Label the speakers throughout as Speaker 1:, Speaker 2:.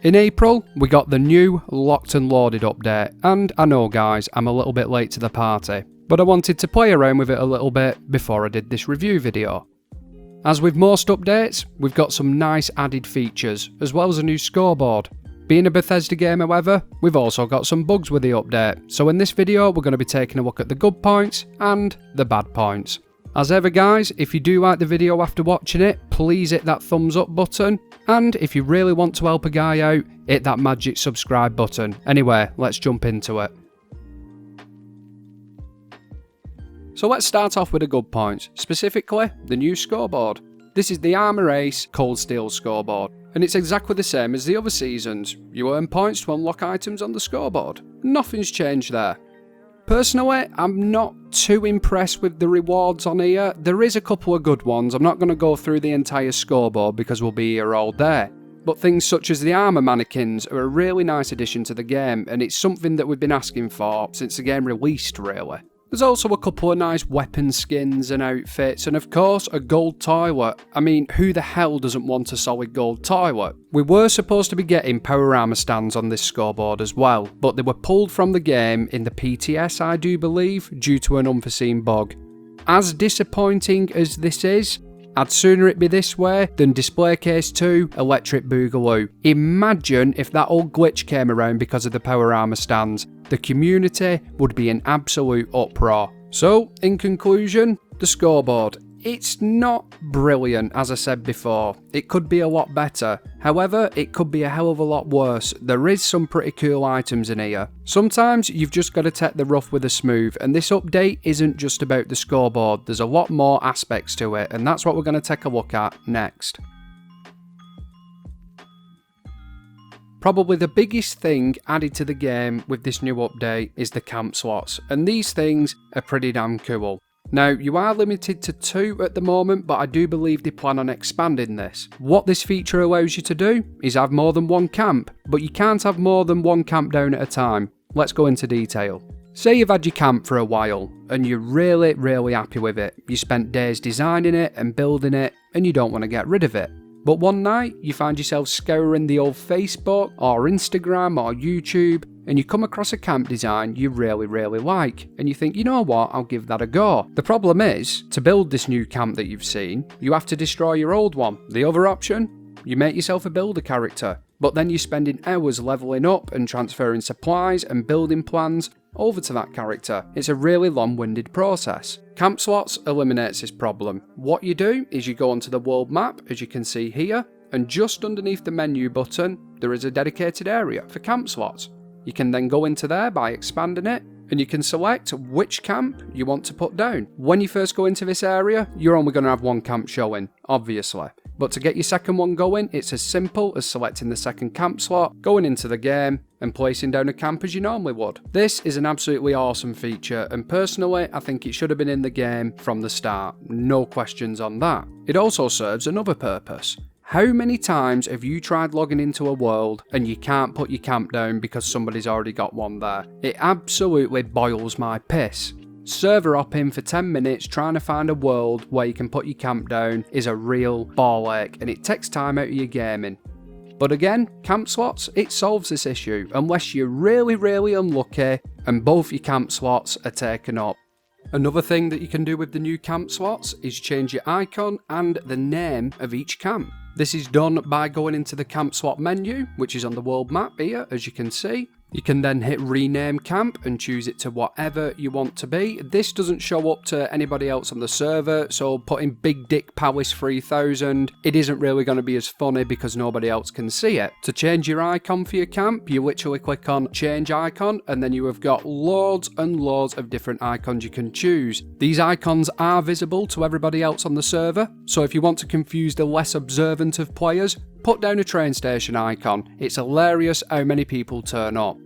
Speaker 1: In April, we got the new Locked and Loaded update, and I know guys, I'm a little bit late to the party, but I wanted to play around with it a little bit before I did this review video. As with most updates, we've got some nice added features, as well as a new scoreboard. Being a Bethesda game however, we've also got some bugs with the update, so in this video we're going to be taking a look at the good points and the bad points. As ever guys, if you do like the video after watching it, please hit that thumbs up button, and if you really want to help a guy out, hit that magic subscribe button. Anyway, let's jump into it. So let's start off with the good points, specifically the new scoreboard. This is the Armour Ace Cold Steel scoreboard, and it's exactly the same as the other seasons. You earn points to unlock items on the scoreboard. Nothing's changed there. Personally, I'm not too impressed with the rewards on here. There is a couple of good ones. I'm not going to go through the entire scoreboard because we'll be here all day. But things such as the armour mannequins are a really nice addition to the game, and it's something that we've been asking for since the game released really. There's also a couple of nice weapon skins and outfits, and of course a gold toilet. I mean, who the hell doesn't want a solid gold toilet? We were supposed to be getting power armor stands on this scoreboard as well, but they were pulled from the game in the PTS I do believe, due to an unforeseen bug. As disappointing as this is, I'd sooner it be this way than Display Case 2 Electric Boogaloo. Imagine if that old glitch came around because of the power armor stands. The community would be in absolute uproar. So, in conclusion, the scoreboard. It's not brilliant, as I said before. It could be a lot better. However, it could be a hell of a lot worse. There is some pretty cool items in here. Sometimes you've just got to take the rough with the smooth, and this update isn't just about the scoreboard. There's a lot more aspects to it, and that's what we're going to take a look at next. Probably the biggest thing added to the game with this new update is the camp slots, and these things are pretty damn cool. Now, you are limited to 2 at the moment, but I do believe they plan on expanding this. What this feature allows you to do is have more than one camp, but you can't have more than one camp down at a time. Let's go into detail. Say you've had your camp for a while, and you're really happy with it. You spent days designing it and building it, and you don't want to get rid of it. But one night, you find yourself scouring the old Facebook, or Instagram, or YouTube, and you come across a camp design you really like, and you think, you know what, I'll give that a go. The problem is, to build this new camp that you've seen, you have to destroy your old one. The other option? You make yourself a builder character, but then you're spending hours leveling up and transferring supplies and building plans over to that character. It's a really long-winded process. Camp slots eliminates this problem. What you do is you go onto the world map, as you can see here, and just underneath the menu button, there is a dedicated area for camp slots. You can then go into there by expanding it, and you can select which camp you want to put down. When you first go into this area, you're only going to have one camp showing, obviously. But to get your second one going, it's as simple as selecting the second camp slot, going into the game, and placing down a camp as you normally would. This is an absolutely awesome feature, and personally, I think it should have been in the game from the start. No questions on that. It also serves another purpose. How many times have you tried logging into a world and you can't put your camp down because somebody's already got one there? It absolutely boils my piss. Server hopping for 10 minutes trying to find a world where you can put your camp down is a real ball ache, and it takes time out of your gaming. But again, camp slots, it solves this issue, unless you're really unlucky and both your camp slots are taken up. Another thing that you can do with the new camp slots is change your icon and the name of each camp. This is done by going into the camp slot menu, which is on the world map here, as you can see. You can then hit rename camp and choose it to whatever you want to be. This doesn't show up to anybody else on the server, so putting Big Dick Palace 3000, it isn't really going to be as funny because nobody else can see it. To change your icon for your camp, you literally click on change icon, and then you have got loads and loads of different icons you can choose. These icons are visible to everybody else on the server, so if you want to confuse the less observant of players, put down a train station icon. It's hilarious how many people turn up.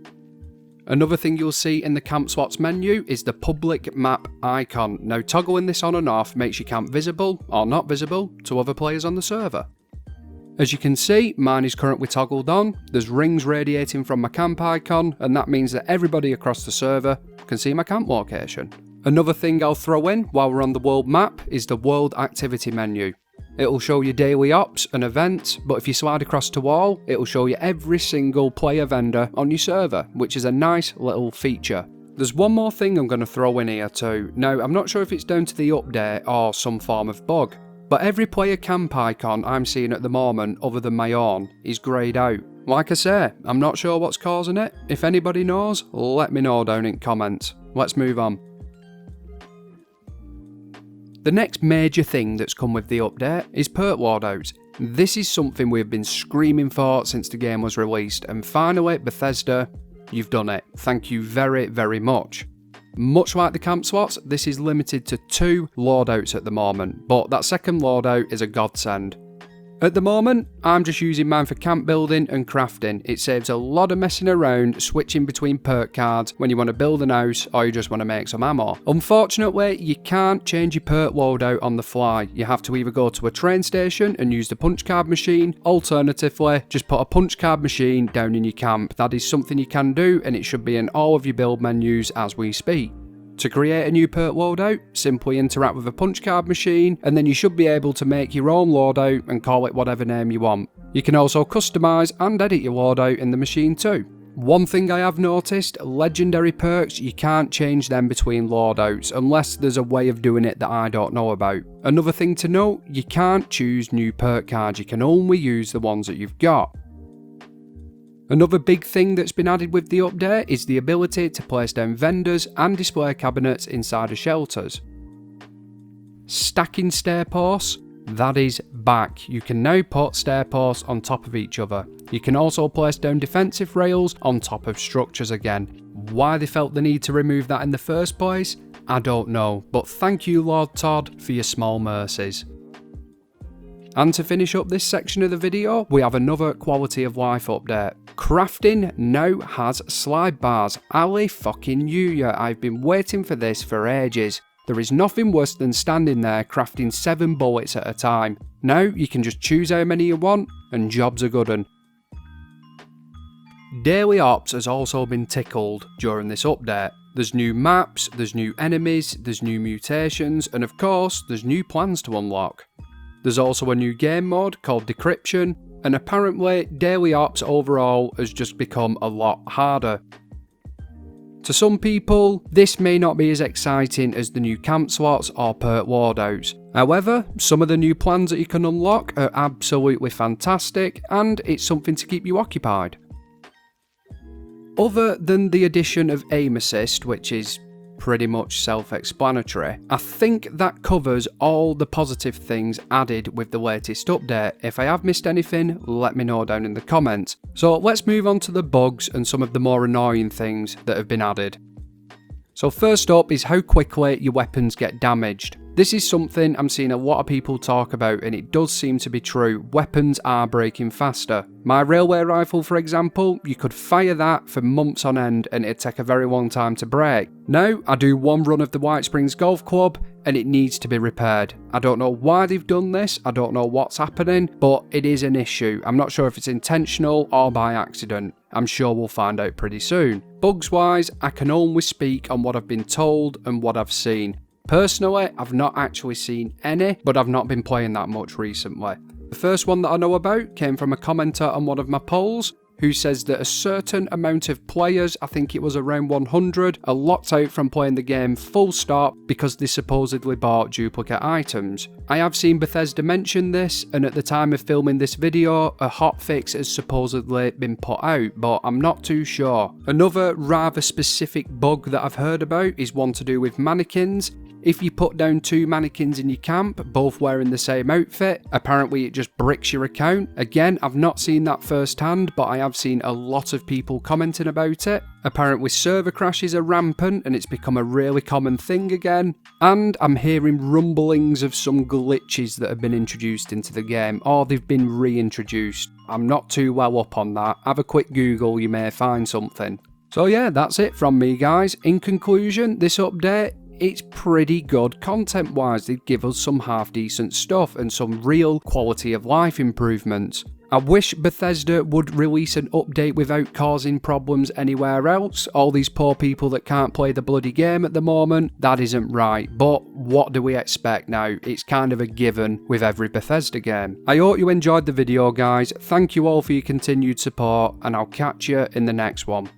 Speaker 1: Another thing you'll see in the camp slots menu is the public map icon. Now, toggling this on and off makes your camp visible or not visible to other players on the server. As you can see, mine is currently toggled on. There's rings radiating from my camp icon, and that means that everybody across the server can see my camp location. Another thing I'll throw in while we're on the world map is the world activity menu. it'll show you daily ops and events, but if you slide across to all, it'll show you every single player vendor on your server, which is a nice little feature. There's one more thing I'm going to throw in here too. Now, I'm not sure if it's down to the update or some form of bug, but every player camp icon I'm seeing at the moment, other than my own, is greyed out. Like I say, I'm not sure what's causing it. If anybody knows, let me know down in comments. Let's move on. The next major thing that's come with the update is Perk Loadouts. This is something we've been screaming for since the game was released, and finally, Bethesda, you've done it. Thank you very, very much. Much like the camp slots, this is limited to 2 loadouts at the moment, but that second loadout is a godsend. At the moment, I'm just using mine for camp building and crafting. It saves a lot of messing around, switching between perk cards when you want to build an house or you just want to make some ammo. Unfortunately, you can't change your perk loadout on the fly. You have to either go to a train station and use the punch card machine, alternatively, just put a punch card machine down in your camp. That is something you can do, and it should be in all of your build menus as we speak. To create a new perk loadout, simply interact with a punch card machine, and then you should be able to make your own loadout and call it whatever name you want. You can also customise and edit your loadout in the machine too. One thing I have noticed, legendary perks, you can't change them between loadouts unless there's a way of doing it that I don't know about. Another thing to note, you can't choose new perk cards, you can only use the ones that you've got. Another big thing that's been added with the update is the ability to place down vendors and display cabinets inside of shelters. Stacking stair posts, that is back. You can now put stair posts on top of each other. You can also place down defensive rails on top of structures again. Why they felt the need to remove that in the first place, I don't know, but thank you Lord Todd for your small mercies. And to finish up this section of the video, we have another quality of life update. Crafting now has slide bars. Ali fucking knew ya, I've been waiting for this for ages. There is nothing worse than standing there crafting 7 bullets at a time. Now you can just choose how many you want, and job's a good un. Daily Ops has also been tickled during this update. There's new maps, there's new enemies, there's new mutations, and of course, there's new plans to unlock. There's also a new game mode called Decryption, and apparently Daily Ops overall has just become a lot harder. To some people, this may not be as exciting as the new camp slots or perk loadouts. However, some of the new plans that you can unlock are absolutely fantastic, and it's something to keep you occupied. Other than the addition of aim assist, which is pretty much self-explanatory, I think that covers all the positive things added with the latest update. If I have missed anything, let me know down in the comments. So let's move on to the bugs and some of the more annoying things that have been added. So first up is how quickly your weapons get damaged. This is something I'm seeing a lot of people talk about, and it does seem to be true. Weapons are breaking faster. My railway rifle, for example, you could fire that for months on end and it'd take a very long time to break. Now, I do one run of the White Springs Golf Club and it needs to be repaired. I don't know why they've done this, I don't know what's happening, but it is an issue. I'm not sure if it's intentional or by accident. I'm sure we'll find out pretty soon. Bugs wise, I can only speak on what I've been told and what I've seen. Personally, I've not actually seen any, but I've not been playing that much recently. The first one that I know about came from a commenter on one of my polls, who says that a certain amount of players, I think it was around 100, are locked out from playing the game full stop because they supposedly bought duplicate items. I have seen Bethesda mention this, and at the time of filming this video, a hotfix has supposedly been put out, but I'm not too sure. Another rather specific bug that I've heard about is one to do with mannequins. If you put down 2 mannequins in your camp, both wearing the same outfit, apparently it just bricks your account. Again, I've not seen that firsthand, but I have seen a lot of people commenting about it. Apparently server crashes are rampant and it's become a really common thing again. And I'm hearing rumblings of some glitches that have been introduced into the game, or they've been reintroduced. I'm not too well up on that. Have a quick Google, you may find something. So yeah, that's it from me guys. In conclusion, this update, it's pretty good content wise. They give us some half decent stuff and some real quality of life improvements. I wish Bethesda would release an update without causing problems anywhere else. All these poor people that can't play the bloody game at the moment, that isn't right. But what do we expect now? It's kind of a given with every Bethesda game. I hope you enjoyed the video, guys. Thank you all for your continued support, and I'll catch you in the next one.